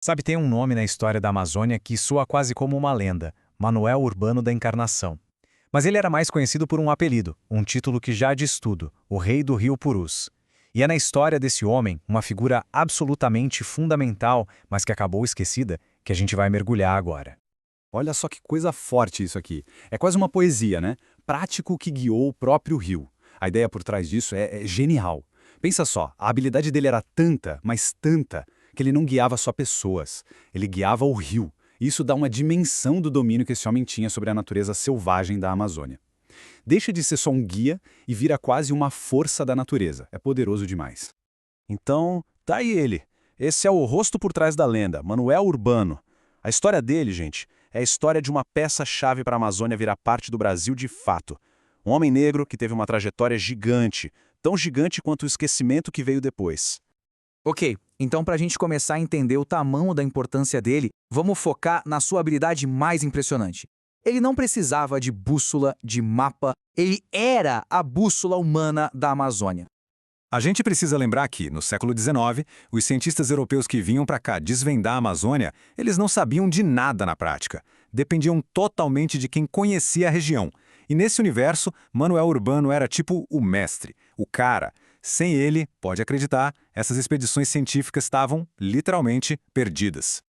Sabe, tem um nome na história da Amazônia que soa quase como uma lenda, Manoel Urbano da Encarnação. Mas ele era mais conhecido por um apelido, um título que já diz tudo, o Rei do Rio Purus. E é na história desse homem, uma figura absolutamente fundamental, mas que acabou esquecida, que a gente vai mergulhar agora. Olha só que coisa forte isso aqui. É quase uma poesia, né? Prático que guiou o próprio rio. A ideia por trás disso é genial. Pensa só, a habilidade dele era tanta, mas tanta, que ele não guiava só pessoas, ele guiava o rio. Isso dá uma dimensão do domínio que esse homem tinha sobre a natureza selvagem da Amazônia. Deixa de ser só um guia e vira quase uma força da natureza. É poderoso demais. Então, tá aí ele. Esse é o rosto por trás da lenda, Manoel Urbano. A história dele, gente, é a história de uma peça-chave para a Amazônia virar parte do Brasil de fato. Um homem negro que teve uma trajetória gigante, tão gigante quanto o esquecimento que veio depois. Ok, então para a gente começar a entender o tamanho da importância dele, vamos focar na sua habilidade mais impressionante. Ele não precisava de bússola, de mapa, ele era a bússola humana da Amazônia. A gente precisa lembrar que, no século XIX, os cientistas europeus que vinham para cá desvendar a Amazônia, eles não sabiam de nada na prática. Dependiam totalmente de quem conhecia a região. E nesse universo, Manoel Urbano era tipo o mestre, o cara. Sem ele, pode acreditar, essas expedições científicas estavam, literalmente, perdidas.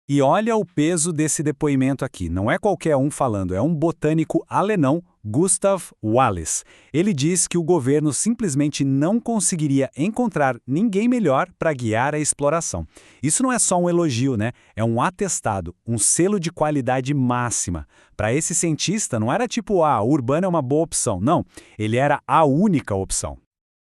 E olha o peso desse depoimento aqui. Não é qualquer um falando, é um botânico alemão, Gustav Wallace. Ele diz que o governo simplesmente não conseguiria encontrar ninguém melhor para guiar a exploração. Isso não é só um elogio, né? É um atestado, um selo de qualidade máxima. Para esse cientista, não era tipo, Urbano é uma boa opção. Não, ele era a única opção.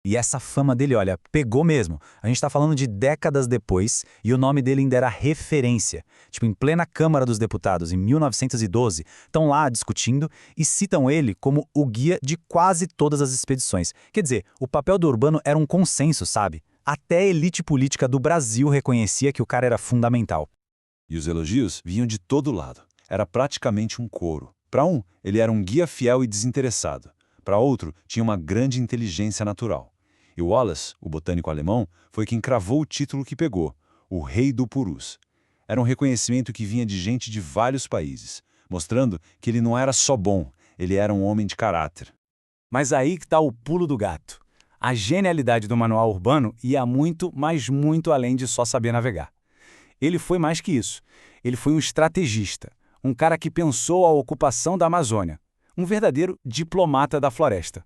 E essa fama dele, olha, pegou mesmo. A gente está falando de décadas depois e o nome dele ainda era referência. Tipo, em plena Câmara dos Deputados, em 1912, estão lá discutindo e citam ele como o guia de quase todas as expedições. Quer dizer, o papel do Urbano era um consenso, sabe? Até a elite política do Brasil reconhecia que o cara era fundamental. E os elogios vinham de todo lado. Era praticamente um coro. Para um, ele era um guia fiel e desinteressado. Para outro, tinha uma grande inteligência natural. E Wallace, o botânico alemão, foi quem cravou o título que pegou, o Rei do Purus. Era um reconhecimento que vinha de gente de vários países, mostrando que ele não era só bom, ele era um homem de caráter. Mas aí que está o pulo do gato. A genialidade do Manoel Urbano ia muito, mas muito além de só saber navegar. Ele foi mais que isso. Ele foi um estrategista, um cara que pensou a ocupação da Amazônia, um verdadeiro diplomata da floresta.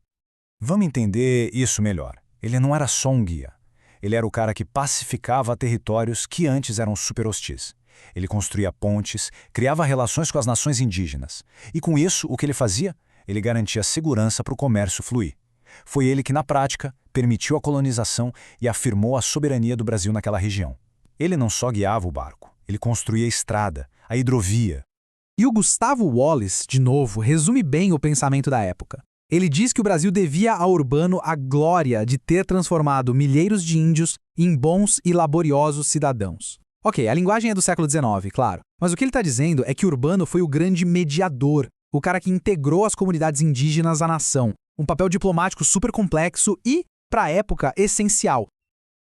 Vamos entender isso melhor. Ele não era só um guia. Ele era o cara que pacificava territórios que antes eram super hostis. Ele construía pontes, criava relações com as nações indígenas. E com isso, o que ele fazia? Ele garantia segurança para o comércio fluir. Foi ele que, na prática, permitiu a colonização e afirmou a soberania do Brasil naquela região. Ele não só guiava o barco, ele construía a estrada, a hidrovia. E o Gustavo Wallace, de novo, resume bem o pensamento da época. Ele diz que o Brasil devia a Urbano a glória de ter transformado milheiros de índios em bons e laboriosos cidadãos. Ok, a linguagem é do século XIX, claro, mas o que ele está dizendo é que Urbano foi o grande mediador, o cara que integrou as comunidades indígenas à nação, um papel diplomático super complexo e, para a época, essencial.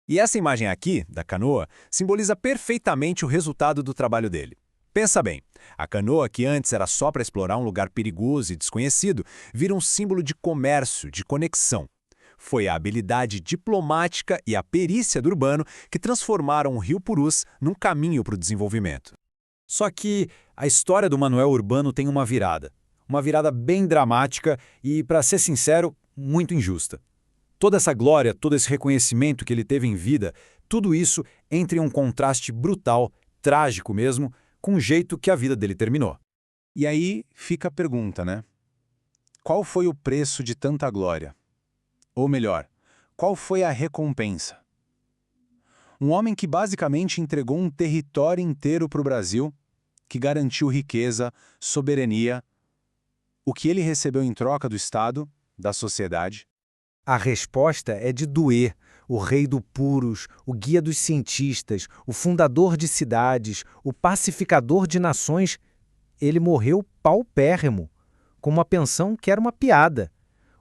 E essa imagem aqui, da canoa, simboliza perfeitamente o resultado do trabalho dele. Pensa bem, a canoa, que antes era só para explorar um lugar perigoso e desconhecido, vira um símbolo de comércio, de conexão. Foi a habilidade diplomática e a perícia do Urbano que transformaram o Rio Purus num caminho para o desenvolvimento. Só que a história do Manoel Urbano tem uma virada. Uma virada bem dramática e, para ser sincero, muito injusta. Toda essa glória, todo esse reconhecimento que ele teve em vida, tudo isso entra em um contraste brutal, trágico mesmo, com o jeito que a vida dele terminou. E aí fica a pergunta, né? Qual foi o preço de tanta glória? Ou melhor, qual foi a recompensa? Um homem que basicamente entregou um território inteiro para o Brasil, que garantiu riqueza, soberania. O que ele recebeu em troca do Estado, da sociedade? A resposta é de doer. O rei do Purus, o guia dos cientistas, o fundador de cidades, o pacificador de nações, ele morreu paupérrimo, com uma pensão que era uma piada.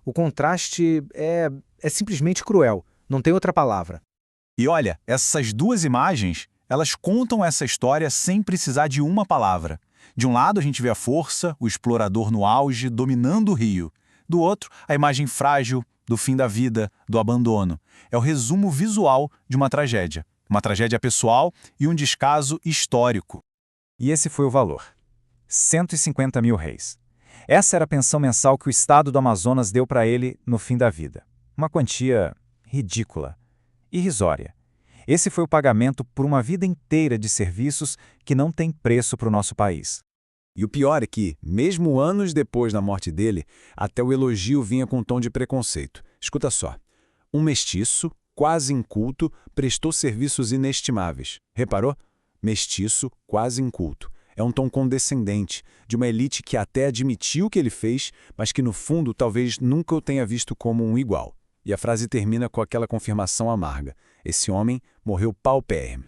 O contraste é simplesmente cruel, não tem outra palavra. E olha, essas duas imagens, Elas contam essa história sem precisar de uma palavra. De um lado, a gente vê a força, o explorador no auge, dominando o rio. Do outro, a imagem frágil do fim da vida, do abandono. É o resumo visual de uma tragédia. Uma tragédia pessoal e um descaso histórico. E esse foi o valor. 150 mil réis. Essa era a pensão mensal que o Estado do Amazonas deu para ele no fim da vida. Uma quantia ridícula, irrisória. Esse foi o pagamento por uma vida inteira de serviços que não tem preço para o nosso país. E o pior é que, mesmo anos depois da morte dele, até o elogio vinha com um tom de preconceito. Escuta só. Um mestiço, quase inculto, prestou serviços inestimáveis. Reparou? Mestiço, quase inculto. É um tom condescendente, de uma elite que até admitiu o que ele fez, mas que no fundo talvez nunca o tenha visto como um igual. E a frase termina com aquela confirmação amarga. Esse homem morreu paupérrimo.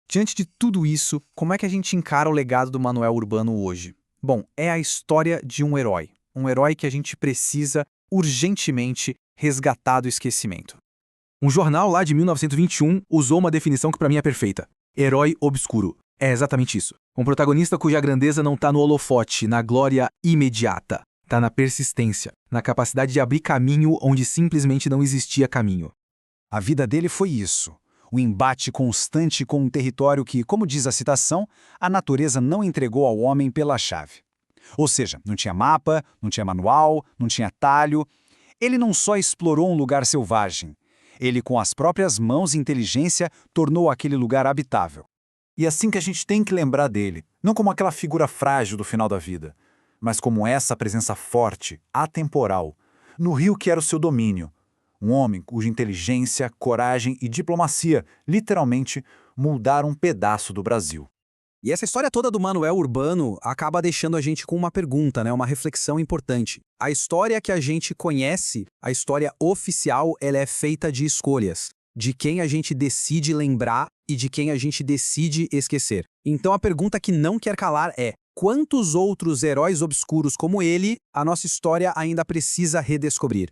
Diante de tudo isso, como é que a gente encara o legado do Manuel Urbano hoje? Bom, é a história de um herói. Um herói que a gente precisa urgentemente resgatar do esquecimento. Um jornal lá de 1921 usou uma definição que para mim é perfeita. Herói obscuro. É exatamente isso. Um protagonista cuja grandeza não está no holofote, na glória imediata. Está na persistência, na capacidade de abrir caminho onde simplesmente não existia caminho. A vida dele foi isso. O embate constante com um território que, como diz a citação, a natureza não entregou ao homem pela chave. Ou seja, não tinha mapa, não tinha manual, não tinha atalho. Ele não só explorou um lugar selvagem. Ele, com as próprias mãos e inteligência, tornou aquele lugar habitável. E é assim que a gente tem que lembrar dele, não como aquela figura frágil do final da vida, mas como essa presença forte, atemporal, no rio que era o seu domínio. Um homem cuja inteligência, coragem e diplomacia, literalmente, moldaram um pedaço do Brasil. E essa história toda do Manuel Urbano acaba deixando a gente com uma pergunta, né? Uma reflexão importante. A história que a gente conhece, a história oficial, ela é feita de escolhas. De quem a gente decide lembrar e de quem a gente decide esquecer. Então a pergunta que não quer calar é: quantos outros heróis obscuros como ele a nossa história ainda precisa redescobrir?